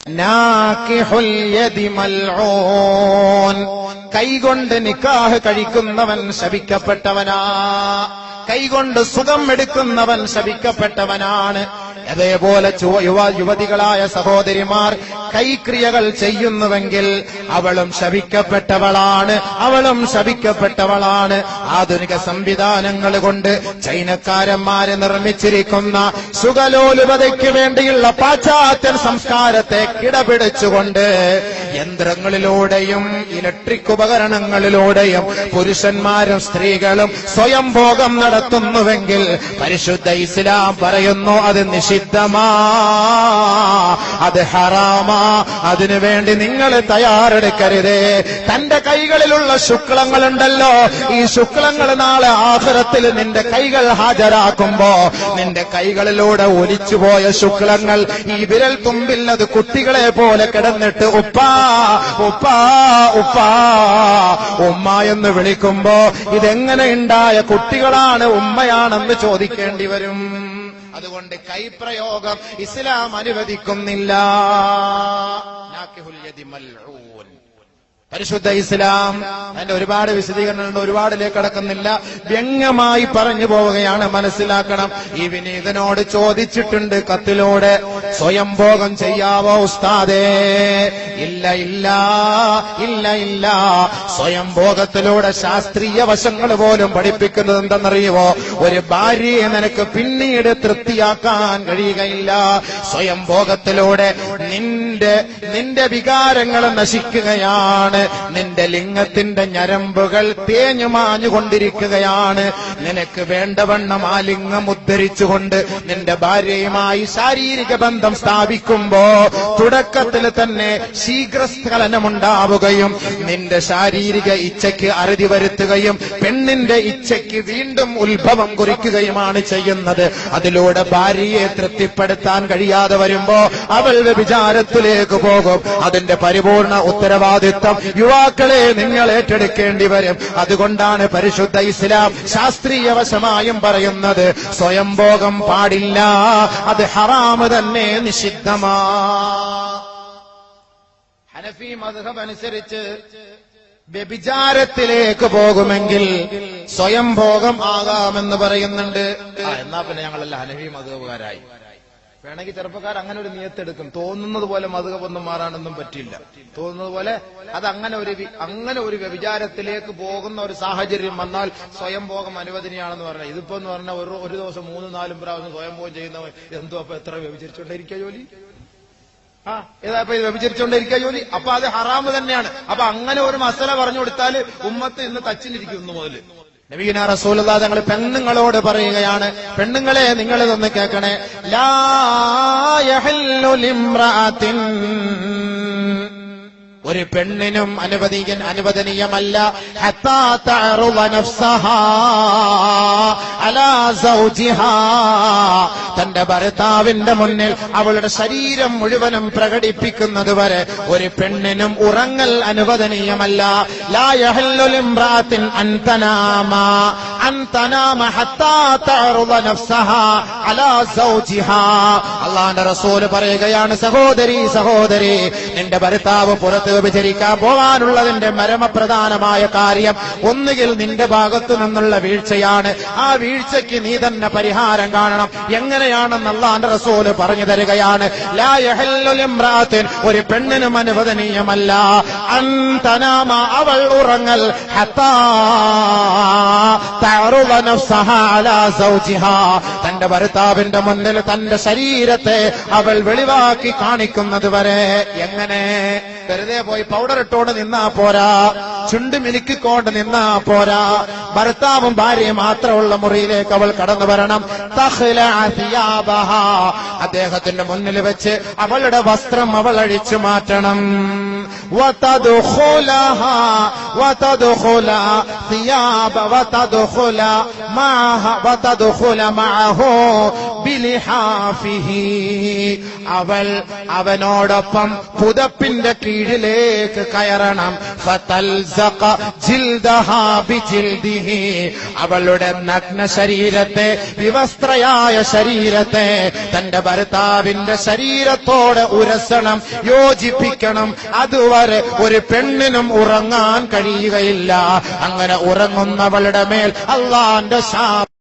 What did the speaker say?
നാകിഹുൽ യദി മൽഊൻ, കൈകൊണ്ട് നിക്കാഹ് കഴിക്കുന്നവൻ ശപിക്കപ്പെട്ടവനാ. കൈകൊണ്ട് സുഖം എടുക്കുന്നവൻ ശപിക്കപ്പെട്ടവനാണ്. അതേപോലെ യുവതികളായ സഹോദരിമാർ കൈക്രിയകൾ ചെയ്യുന്നുവെങ്കിൽ അവളും ശപിക്കപ്പെട്ടവളാണ്, അവളും ശപിക്കപ്പെട്ടവളാണ്. ആധുനിക സംവിധാനങ്ങൾ കൊണ്ട് ചൈനക്കാരന്മാരെ നിർമ്മിച്ചിരിക്കുന്ന സുഖലോലുപതയ്ക്ക് വേണ്ടിയുള്ള പാശ്ചാത്യ സംസ്കാരത്തെ കിടപിടിച്ചുകൊണ്ട് യന്ത്രങ്ങളിലൂടെയും ഇലക്ട്രിക് ഉപകരണങ്ങളിലൂടെയും പുരുഷന്മാരും സ്ത്രീകളും സ്വയം ഭോഗം നടത്തുന്നുവെങ്കിൽ പരിശുദ്ധ ഇസ്ലാം പറയുന്നു അത് നിഷിദ്ധമാ, അത് ഹറാമാ. അതിനുവേണ്ടി നിങ്ങൾ തയ്യാറെടുക്കരുതേ. തന്റെ കൈകളിലുള്ള ശുക്ലങ്ങളുണ്ടല്ലോ, ഈ ശുക്ലങ്ങൾ നാളെ ആഖിറത്തിൽ നിന്റെ കൈകൾ ഹാജരാക്കുമ്പോ നിന്റെ കൈകളിലൂടെ ഒലിച്ചുപോയ ശുക്ലങ്ങൾ ഈ വിരൽ തുമ്പിൽ അത് കുട്ടികളെ പോലെ കിടന്നിട്ട് ഉപ്പാ ഉപ്പാ ഉപ്പാ ഉമ്മ എന്ന് വിളിക്കുമ്പോ ഇതെങ്ങനെ ഉണ്ടായ കുട്ടികളാണ്, ഉമ്മയാണെന്ന് ചോദിക്കേണ്ടി വരും. അതുകൊണ്ട് കൈപ്രയോഗം ഇസ്ലാം അനുവദിക്കുന്നില്ല. നാകിഹുൽ യദി മൽഊൻ, പരിശുദ്ധ ഇസ്ലാം അതിന്റെ ഒരുപാട് വിശദീകരണങ്ങളുണ്ട്, ഒരുപാടിലേക്ക് കടക്കുന്നില്ല. വ്യംഗ്യമായി പറഞ്ഞു പോവുകയാണ്, മനസ്സിലാക്കണം. ഈ വിനീതനോട് ചോദിച്ചിട്ടുണ്ട് കത്തിലൂടെ, സ്വയം ഭോഗം ചെയ്യാവോ ഉസ്താദേ? ഇല്ല ഇല്ല ഇല്ല ഇല്ല. സ്വയം ഭോഗത്തിലൂടെ ശാസ്ത്രീയ വശങ്ങൾ പോലും പഠിപ്പിക്കുന്നത് എന്തെന്നറിയുമോ? ഒരു ഭാര്യയെ നിനക്ക് പിന്നീട് തൃപ്തിയാക്കാൻ കഴിയുകയില്ല. സ്വയം ഭോഗത്തിലൂടെ നിന്റെ വികാരങ്ങൾ നശിക്കുകയാണ്. നിന്റെ ലിംഗത്തിന്റെ ഞരമ്പുകൾ തേഞ്ഞുമാഞ്ഞുകൊണ്ടിരിക്കുകയാണ്. നിനക്ക് വേണ്ടവണ്ണം ആ ലിംഗം ഉദ്ധരിച്ചുകൊണ്ട് നിന്റെ ഭാര്യയുമായി ശാരീരിക ബന്ധം സ്ഥാപിക്കുമ്പോ തുടക്കത്തിൽ തന്നെ ശീഘ്രസ്ഖലനമുണ്ടാവുകയും നിന്റെ ശാരീരിക ഇച്ഛയ്ക്ക് അറുതി വരുത്തുകയും പെണ്ണിന്റെ ഇച്ഛയ്ക്ക് വീണ്ടും ഉത്ഭവം കുറിക്കുകയുമാണ് ചെയ്യുന്നത്. അതിലൂടെ ഭാര്യയെ തൃപ്തിപ്പെടുത്താൻ കഴിയാതെ വരുമ്പോ അവൾ വ്യഭിചാരത്തിലേക്ക് പോകും. അതിന്റെ പരിപൂർണ ഉത്തരവാദിത്വം യുവാക്കളെ നിങ്ങൾ ഏറ്റെടുക്കേണ്ടി വരും. അതുകൊണ്ടാണ് പരിശുദ്ധ ഇസ്ലാം ശാസ്ത്രീയവശമായും പറയുന്നത് സ്വയം ഭോഗം പാടില്ല, അത് ഹറാമ് തന്നെ, നിഷിദ്ധമാ. ഹനഫി മദ്ഹബ് അനുസരിച്ച് വ്യഭിചാരത്തിലേക്ക് പോകുമെങ്കിൽ സ്വയം ഭോഗം ആകാമെന്ന് പറയുന്നുണ്ട്. എന്നാ പിന്നെ ഞങ്ങളല്ല ഹനഫി മദ്ഹബുകാരായി. വേണമെങ്കിൽ ചെറുപ്പക്കാർ അങ്ങനെ ഒരു നിയത്തെടുക്കും. തോന്നുന്നത് പോലെ മദ്ഹബൊന്നും മാറാനൊന്നും പറ്റില്ല. തോന്നുന്നത് പോലെ അത് അങ്ങനെ ഒരു വ്യഭിചാരത്തിലേക്ക് പോകുന്ന ഒരു സാഹചര്യം വന്നാൽ സ്വയം ഭോഗം അനുവദനീയാണെന്ന് പറഞ്ഞാൽ, ഇതിപ്പോ എന്ന് പറഞ്ഞാൽ ഒരു ദിവസം 3-4 പ്രാവശ്യം സ്വയം ഭോഗം ചെയ്യുന്നവൻ എന്തോ അപ്പൊ എത്ര വ്യഭിചരിച്ചുകൊണ്ടിരിക്കുക ജോലി? ഏതായപ്പോ ഇത് വ്യഭിചരിച്ചുകൊണ്ടിരിക്കുക ജോലി. അപ്പൊ അത് ഹറാമ് തന്നെയാണ്. അപ്പൊ അങ്ങനെ ഒരു മസല പറഞ്ഞു കൊടുത്താൽ ഉമ്മത്ത് ഇന്ന് തച്ചിലിരിക്കുന്നു മുതല്. നബിയുനാ റസൂലുള്ളാഹി തങ്ങൾ പെണ്ണുങ്ങളോട് പറയുകയാണ്, പെണ്ണുങ്ങളെ നിങ്ങൾ ഇതൊന്ന് കേൾക്കണേ. ലാ യഹല്ലു ലിംറഅത്തിൻ, ഒരു പെണ്ണിനും അനുവദനീയമല്ല ഹത്താ തഅറുദ നഫ്സഹാ അലാ സൗജിഹാ, തന്റെ ഭർത്താവിന്റെ മുന്നിൽ അവളുടെ ശരീരം മുഴുവനും പ്രകടിപ്പിക്കുന്നത് വരെ ഒരു പെണ്ണിനും ഉറങ്ങൽ അനുവദനീയമല്ല. ലാ യഹല്ലു ലിംറഅത്തിൻ അൻ തനാമ ഹത്താ തഅറുദ നഫ്സഹാ അലാ സൗജിഹാ. അല്ലാഹുവിന്റെ റസൂൽ പറയുകയാണ്, സഹോദരി നിന്റെ ഭർത്താവ് പുറത്ത് വ്യഭിചരിക്കാൻ പോകാനുള്ളതിന്റെ പരമപ്രധാനമായ കാര്യം ഒന്നുകിൽ നിന്റെ ഭാഗത്തു നിന്നുള്ള വീഴ്ചയാണ്. ആ വീഴ്ചയ്ക്ക് നീ തന്നെ പരിഹാരം കാണണം. എങ്ങനെയാണെന്ന് അല്ലാഹുവിന്റെ റസൂൽ പറഞ്ഞു തരികയാണ്. ലാ യഹല്ലു ലിംറഅത്തിൻ, ഒരു പെണ്ണിനും അനുവദനീയമല്ല അൻ തനാമ, അവൾ ഉറങ്ങൽ ഹത്താ തഅറുദ നഫ്സഹാ അലാ സൗജിഹാ, തന്റെ ഭർത്താവിന്റെ മുന്നിൽ തന്റെ ശരീരത്തെ അവൾ വെളിവാക്കി കാണിക്കുന്നത് വരെ. എങ്ങനെ? വെറുതെ പോയി പൗഡർ ഇട്ടോണ്ട് നിന്നാ പോരാ, ചുണ്ട് മിനുക്കിക്കൊണ്ട് നിന്നാ പോരാ. ഭർത്താവും ഭാര്യയും മാത്രമുള്ള മുറിയിലേക്ക് അവൾ കടന്നു വരണം. അദ്ദേഹത്തിന്റെ മുന്നിൽ വെച്ച് അവളുടെ വസ്ത്രം അവൾ അഴിച്ചു മാറ്റണം. ثياب وتدخل معه بلحافه അവനോടൊപ്പം പുതപ്പിന്റെ കീഴിലേക്ക് കയറണം. ഫതൽസഖ ജിൽദഹാ ബിജിൽദിഹി അവളുടെ നഗ്ന ശരീരത്തെ, വിവസ്ത്രയായ ശരീരത്തെ തന്റെ ഭർത്താവിന്റെ ശരീരത്തോട് ഉരസണം, യോജിപ്പിക്കണം. അതുവരെ ഒരു പെണ്ണിനും ഉറങ്ങാൻ കഴിയുകയില്ല. അങ്ങനെ ഉറങ്ങുന്നവളുടെ മേൽ അല്ലാഹുവിന്റെ ശാപം